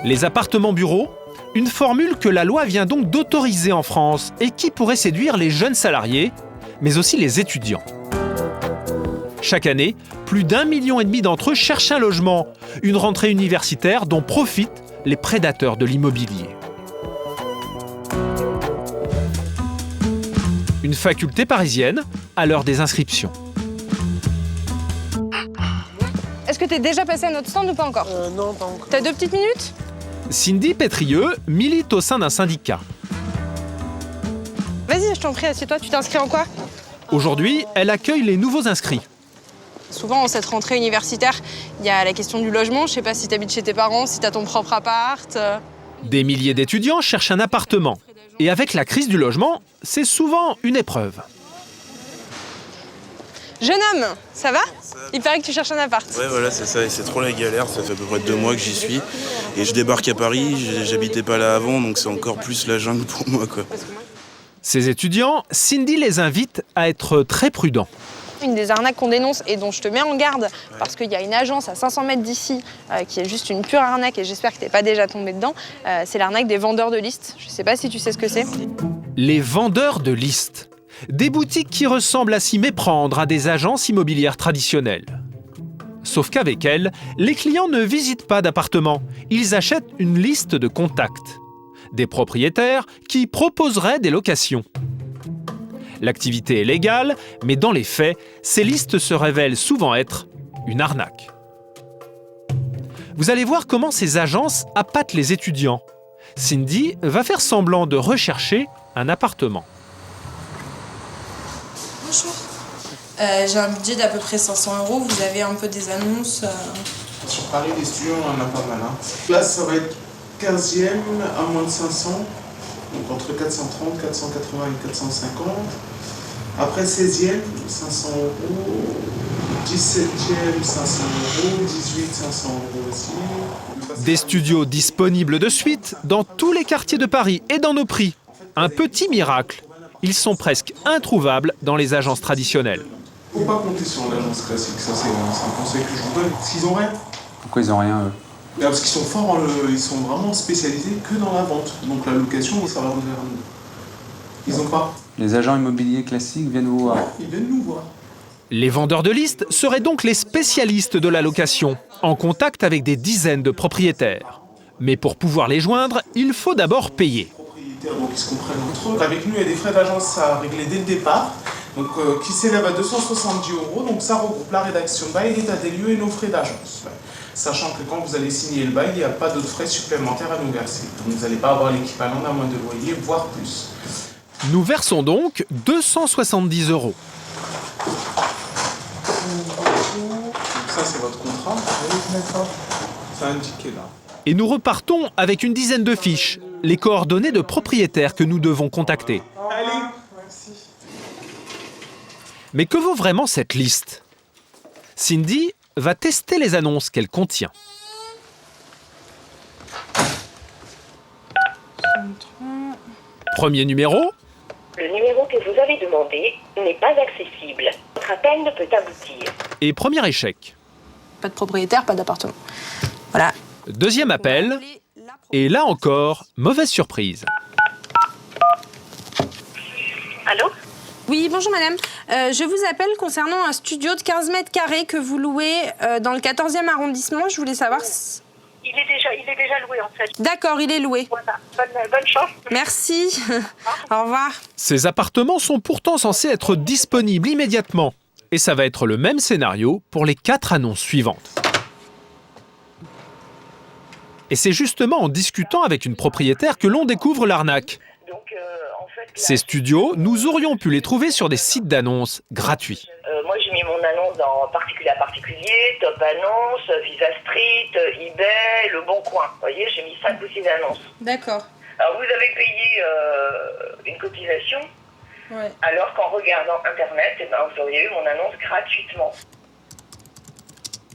Les appartements-bureaux, une formule que la loi vient donc d'autoriser en France et qui pourrait séduire les jeunes salariés, mais aussi les étudiants. Chaque année, plus d'1,5 million d'entre eux cherchent un logement, une rentrée universitaire dont profitent les prédateurs de l'immobilier. Une faculté parisienne à l'heure des inscriptions. Est-ce que tu es déjà passé à notre stand ou pas encore? Non, pas encore. T'as 2 petites minutes? Cindy Pétrieux milite au sein d'un syndicat. Vas-y, je t'en prie, assieds-toi. Tu t'inscris en quoi? Aujourd'hui, elle accueille les nouveaux inscrits. Souvent, en cette rentrée universitaire, il y a la question du logement. Je sais pas si tu habites chez tes parents, si tu as ton propre appart. Des milliers d'étudiants cherchent un appartement. Et avec la crise du logement, c'est souvent une épreuve. Jeune homme, ça va? Il paraît que tu cherches un appart. Ouais, voilà, c'est ça. Et c'est trop la galère. Ça fait à peu près 2 mois que j'y suis. Et je débarque à Paris. J'habitais pas là avant, donc c'est encore plus la jungle pour moi, quoi. Ces étudiants, Cindy les invite à être très prudents. Une des arnaques qu'on dénonce et dont je te mets en garde, parce qu'il y a une agence à 500 mètres d'ici qui est juste une pure arnaque, et j'espère que t'es pas déjà tombé dedans, c'est l'arnaque des vendeurs de listes. Je sais pas si tu sais ce que c'est. Les vendeurs de listes. Des boutiques qui ressemblent à s'y méprendre à des agences immobilières traditionnelles. Sauf qu'avec elles, les clients ne visitent pas d'appartement. Ils achètent une liste de contacts. Des propriétaires qui proposeraient des locations. L'activité est légale, mais dans les faits, ces listes se révèlent souvent être une arnaque. Vous allez voir comment ces agences appâtent les étudiants. Cindy va faire semblant de rechercher un appartement. Bonjour. J'ai un budget d'à peu près 500 €. Vous avez un peu des annonces Sur Paris, les studios, on en a pas mal. Là, ça va être 15e à moins de 500. Donc entre 430, 480 et 450. Après 16e, 500 €. 17e 500 €, 18 500 € aussi. Des studios disponibles de suite dans tous les quartiers de Paris et dans nos prix. Un petit miracle. Ils sont presque introuvables dans les agences traditionnelles. Faut pas compter sur l'agence classique, ça c'est un conseil que je vous donne. Parce qu'ils ont rien. Pourquoi ils ont rien, eux? Parce qu'ils sont forts, ils sont vraiment spécialisés que dans la vente. Donc la location, ça va vers nous. Ils ont pas. Les agents immobiliers classiques viennent vous voir? Ils viennent nous voir. Les vendeurs de liste seraient donc les spécialistes de la location, en contact avec des dizaines de propriétaires. Mais pour pouvoir les joindre, il faut d'abord payer. Donc ils se comprennent entre eux. Avec nous, il y a des frais d'agence à régler dès le départ, donc qui s'élèvent à 270 €. Donc ça regroupe la rédaction de bail, l'état des lieux et nos frais d'agence. Sachant que quand vous allez signer le bail, il n'y a pas d'autres frais supplémentaires à nous verser. Donc vous n'allez pas avoir l'équivalent d'un mois de loyer, voire plus. Nous versons donc 270 €. Donc ça, c'est votre contrat. C'est indiqué là. Et nous repartons avec une dizaine de fiches, les coordonnées de propriétaires que nous devons contacter. Allez, merci. Mais que vaut vraiment cette liste? Cindy va tester les annonces qu'elle contient. Premier numéro. Le numéro que vous avez demandé n'est pas accessible. Votre appel ne peut aboutir. Et premier échec. Pas de propriétaire, pas d'appartement. Voilà. Deuxième appel. Et là encore, mauvaise surprise. Allô? Oui, bonjour madame. Je vous appelle concernant un studio de 15 mètres carrés que vous louez dans le 14e arrondissement. Je voulais savoir si... Il est déjà loué en fait. D'accord, il est loué. Voilà, bonne chance. Merci. Au revoir. Ces appartements sont pourtant censés être disponibles immédiatement. Et ça va être le même scénario pour les 4 annonces suivantes. Et c'est justement en discutant avec une propriétaire que l'on découvre l'arnaque. Ces studios, nous aurions pu les trouver sur des sites d'annonces gratuits. Moi j'ai mis mon annonce dans particulier à particulier, Top Annonce, Visa Street, eBay, Le Bon Coin. Vous voyez, j'ai mis 5 ou 6 annonces. D'accord. Alors vous avez payé une cotisation, ouais. Alors qu'en regardant Internet, vous auriez eu mon annonce gratuitement.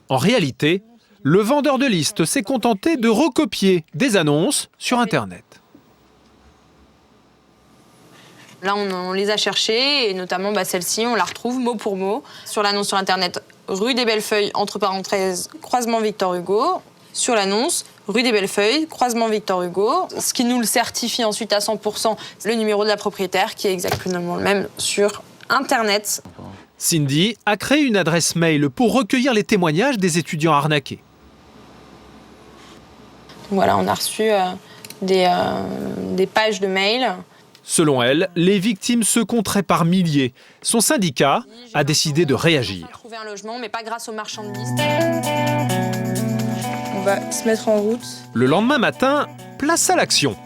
En réalité, le vendeur de liste s'est contenté de recopier des annonces sur Internet. Là, on les a cherchées, et notamment celle-ci, on la retrouve mot pour mot sur l'annonce sur Internet rue des Bellefeuilles, entre parenthèses, croisement Victor Hugo. Sur l'annonce, rue des Bellefeuilles, croisement Victor Hugo. Ce qui nous le certifie ensuite à 100%, le numéro de la propriétaire, qui est exactement le même sur Internet. Cindy a créé une adresse mail pour recueillir les témoignages des étudiants arnaqués. Voilà, on a reçu des pages de mail. Selon elle, les victimes se compteraient par milliers. Son syndicat a décidé de réagir. Trouver un logement, mais pas grâce aux marchands de liste. On va se mettre en route. Le lendemain matin, place à l'action.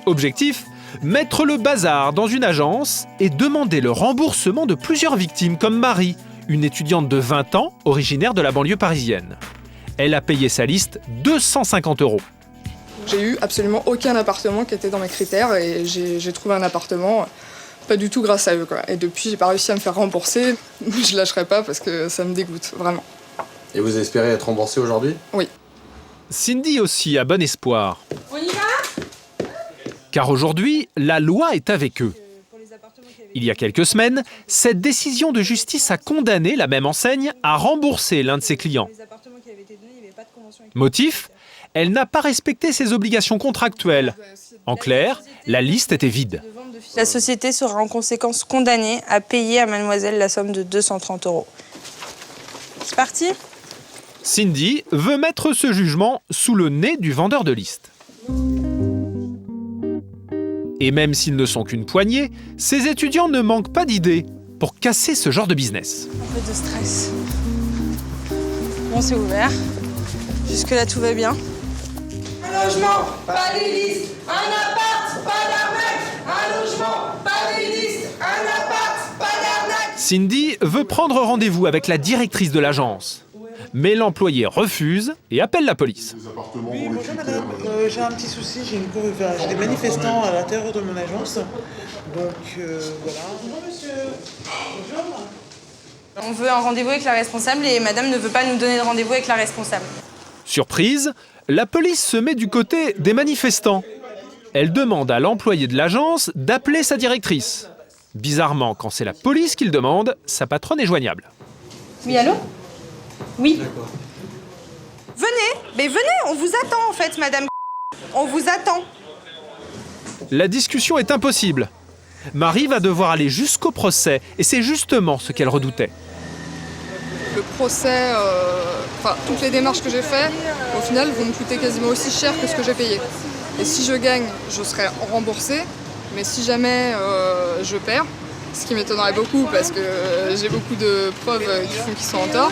Objectif, mettre le bazar dans une agence et demander le remboursement de plusieurs victimes comme Marie, une étudiante de 20 ans, originaire de la banlieue parisienne. Elle a payé sa liste 250 €. J'ai eu absolument aucun appartement qui était dans mes critères et j'ai trouvé un appartement pas du tout grâce à eux, quoi. Et depuis, j'ai pas réussi à me faire rembourser. Je lâcherai pas parce que ça me dégoûte, vraiment. Et vous espérez être remboursé aujourd'hui? Oui. Cindy aussi a bon espoir. On y va? Car aujourd'hui, la loi est avec eux. Il y a quelques semaines, cette décision de justice a condamné la même enseigne à rembourser l'un de ses clients. Motif ? Elle n'a pas respecté ses obligations contractuelles. En clair, la liste était vide. La société sera en conséquence condamnée à payer à mademoiselle la somme de 230 €. C'est parti ? Cindy veut mettre ce jugement sous le nez du vendeur de liste. Et même s'ils ne sont qu'une poignée, ces étudiants ne manquent pas d'idées pour casser ce genre de business. Un peu de stress. Bon, c'est ouvert. Jusque-là, tout va bien. Un logement, pas d'hélice. Un appart, pas d'arnaque. Un logement, pas d'hélice. Un appart, pas d'arnaque. Cindy veut prendre rendez-vous avec la directrice de l'agence. Mais l'employé refuse et appelle la police. Oui, bonjour madame. J'ai un petit souci, j'ai des manifestants à l'intérieur de mon agence. Donc voilà. Bonjour monsieur. Bonjour. On veut un rendez-vous avec la responsable et madame ne veut pas nous donner de rendez-vous avec la responsable. Surprise, la police se met du côté des manifestants. Elle demande à l'employé de l'agence d'appeler sa directrice. Bizarrement, quand c'est la police qui le demande, sa patronne est joignable. Oui, allô? Oui. Venez, mais venez, on vous attend en fait, madame. On vous attend. La discussion est impossible. Marie va devoir aller jusqu'au procès et c'est justement ce qu'elle redoutait. Le procès, toutes les démarches que j'ai faites, au final, vont me coûter quasiment aussi cher que ce que j'ai payé. Et si je gagne, je serai remboursée. Mais si jamais je perds, ce qui m'étonnerait beaucoup parce que j'ai beaucoup de preuves qui font qu'ils sont en tort,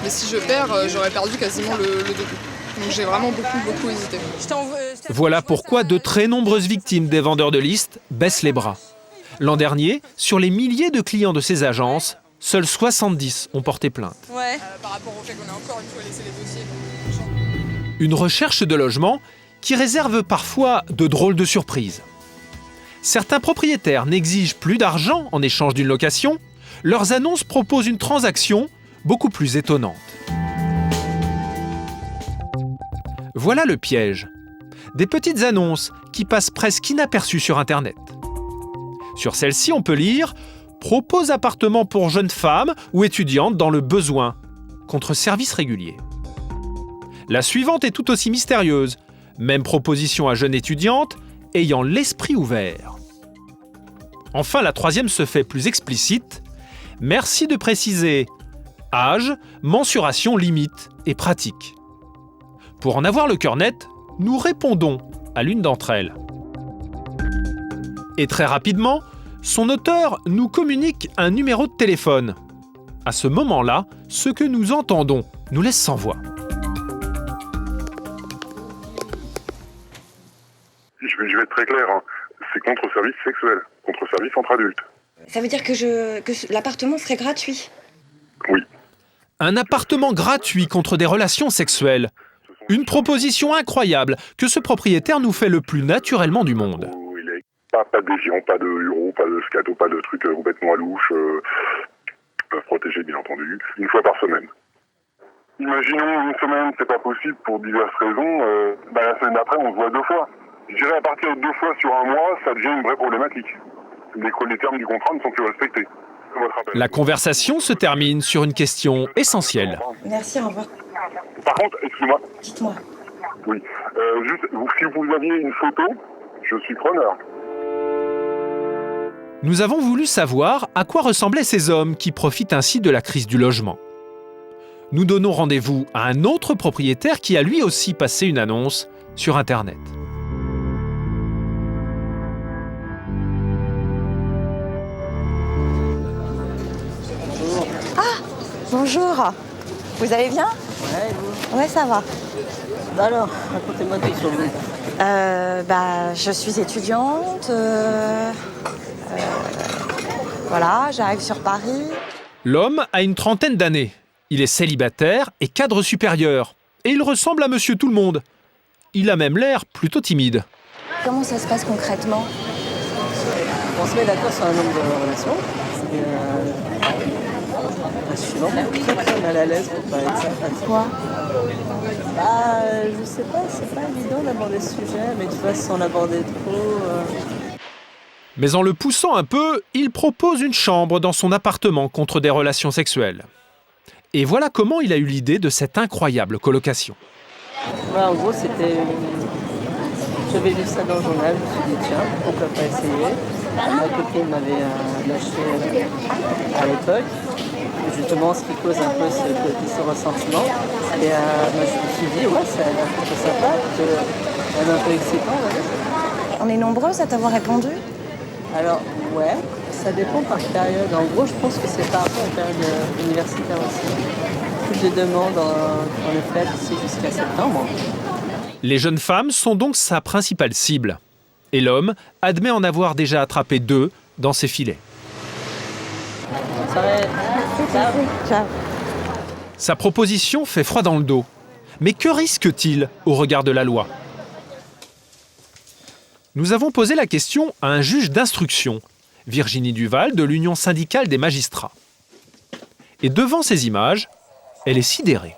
mais si je perds, j'aurais perdu quasiment le double. Donc j'ai vraiment beaucoup hésité. Voilà pourquoi de très nombreuses victimes des vendeurs de listes baissent les bras. L'an dernier, sur les milliers de clients de ces agences, seuls 70 ont porté plainte. Par rapport au fait qu'on a encore une fois laissé les dossiers. Une recherche de logement qui réserve parfois de drôles de surprises. Certains propriétaires n'exigent plus d'argent en échange d'une location. Leurs annonces proposent une transaction beaucoup plus étonnante. Voilà le piège. Des petites annonces qui passent presque inaperçues sur Internet. Sur celle-ci, on peut lire « Propose appartement pour jeunes femmes ou étudiantes dans le besoin, contre service régulier ». La suivante est tout aussi mystérieuse. Même proposition à jeunes étudiantes ayant l'esprit ouvert. Enfin, la troisième se fait plus explicite. Merci de préciser âge, mensuration limite et pratique. Pour en avoir le cœur net, nous répondons à l'une d'entre elles. Et très rapidement, son auteur nous communique un numéro de téléphone. À ce moment-là, ce que nous entendons nous laisse sans voix. Je vais être très clair, hein. C'est contre service sexuel, contre service entre adultes. Ça veut dire que l'appartement serait gratuit? Oui. Un appartement gratuit contre des relations sexuelles. Une proposition incroyable que ce propriétaire nous fait le plus naturellement du monde. Pas de déviant, pas de euro, pas de scato, pas de trucs complètement à louche, protégés bien entendu, une fois par semaine. Imaginons une semaine, c'est pas possible pour diverses raisons, la semaine d'après on se voit 2 fois. Je dirais à partir de 2 fois sur un mois, ça devient une vraie problématique. Les termes du contrat ne sont plus respectés. La conversation se termine sur une question essentielle. Merci, au revoir. Par contre, excuse-moi. Dites-moi. Oui. Juste, si vous aviez une photo, je suis preneur. Nous avons voulu savoir à quoi ressemblaient ces hommes qui profitent ainsi de la crise du logement. Nous donnons rendez-vous à un autre propriétaire qui a lui aussi passé une annonce sur Internet. Bonjour, vous allez bien? Ouais, vous? Ouais, ça va. Alors, racontez-moi tout sur vous. Je suis étudiante, voilà, j'arrive sur Paris. L'homme a une trentaine d'années. Il est célibataire et cadre supérieur. Et il ressemble à Monsieur Tout-le-Monde. Il a même l'air plutôt timide. Comment ça se passe concrètement? On se met d'accord sur un nombre de relations. Je suis vraiment très mal à l'aise pour parler de ça. Pourquoi? Je sais pas, c'est pas évident d'aborder ce sujet, mais tu vois, sans l'aborder trop... Mais en le poussant un peu, il propose une chambre dans son appartement contre des relations sexuelles. Et voilà comment il a eu l'idée de cette incroyable colocation. En gros, c'était... J'avais lu ça dans le journal, je me suis dit, tiens, pourquoi pas essayer? Ma copine m'avait lâché à l'époque. Justement, ce qui cause un peu ce ressentiment. Et moi, je me suis dit, ouais, ça a l'air plutôt sympa, un peu excitant. Ouais. On est nombreuses à t'avoir répondu? Alors, ouais, ça dépend par période. En gros, je pense que c'est par rapport à la période universitaire aussi. Toutes les demandes, en effet, ici jusqu'à septembre. Les jeunes femmes sont donc sa principale cible. Et l'homme admet en avoir déjà attrapé 2 dans ses filets. Sa proposition fait froid dans le dos. Mais que risque-t-il au regard de la loi? Nous avons posé la question à un juge d'instruction, Virginie Duval de l'Union syndicale des magistrats. Et devant ces images, elle est sidérée.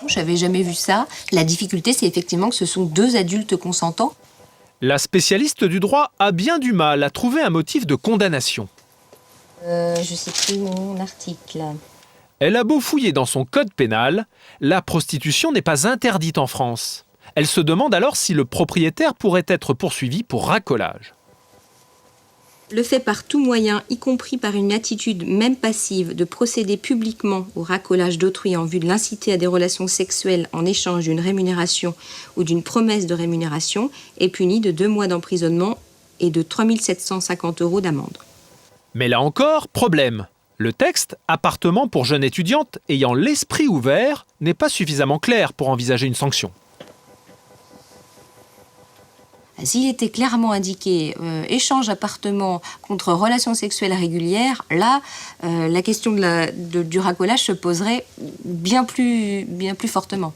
J'avais jamais vu ça. La difficulté, c'est effectivement que ce sont deux adultes consentants. La spécialiste du droit a bien du mal à trouver un motif de condamnation. Je sais plus mon article. Elle a beau fouiller dans son code pénal, la prostitution n'est pas interdite en France. Elle se demande alors si le propriétaire pourrait être poursuivi pour racolage. Le fait par tout moyen, y compris par une attitude même passive, de procéder publiquement au racolage d'autrui en vue de l'inciter à des relations sexuelles en échange d'une rémunération ou d'une promesse de rémunération est puni de 2 mois d'emprisonnement et de 3 750 € d'amende. Mais là encore, problème. Le texte « appartement pour jeunes étudiantes ayant l'esprit ouvert » n'est pas suffisamment clair pour envisager une sanction. S'il était clairement indiqué échange appartement contre relations sexuelles régulières, là, la question du racolage se poserait bien plus fortement.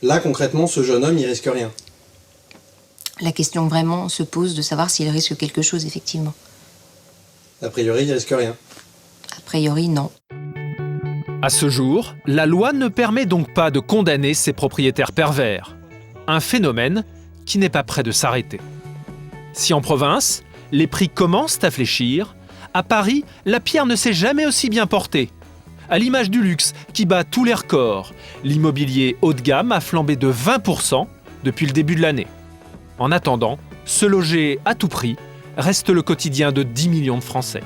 Là, concrètement, ce jeune homme, il risque rien. La question vraiment se pose de savoir s'il risque quelque chose, effectivement. A priori, il risque rien. A priori, non. À ce jour, la loi ne permet donc pas de condamner ces propriétaires pervers. Un phénomène qui n'est pas près de s'arrêter. Si en province, les prix commencent à fléchir, à Paris, la pierre ne s'est jamais aussi bien portée. À l'image du luxe qui bat tous les records, l'immobilier haut de gamme a flambé de 20% depuis le début de l'année. En attendant, se loger à tout prix reste le quotidien de 10 millions de Français.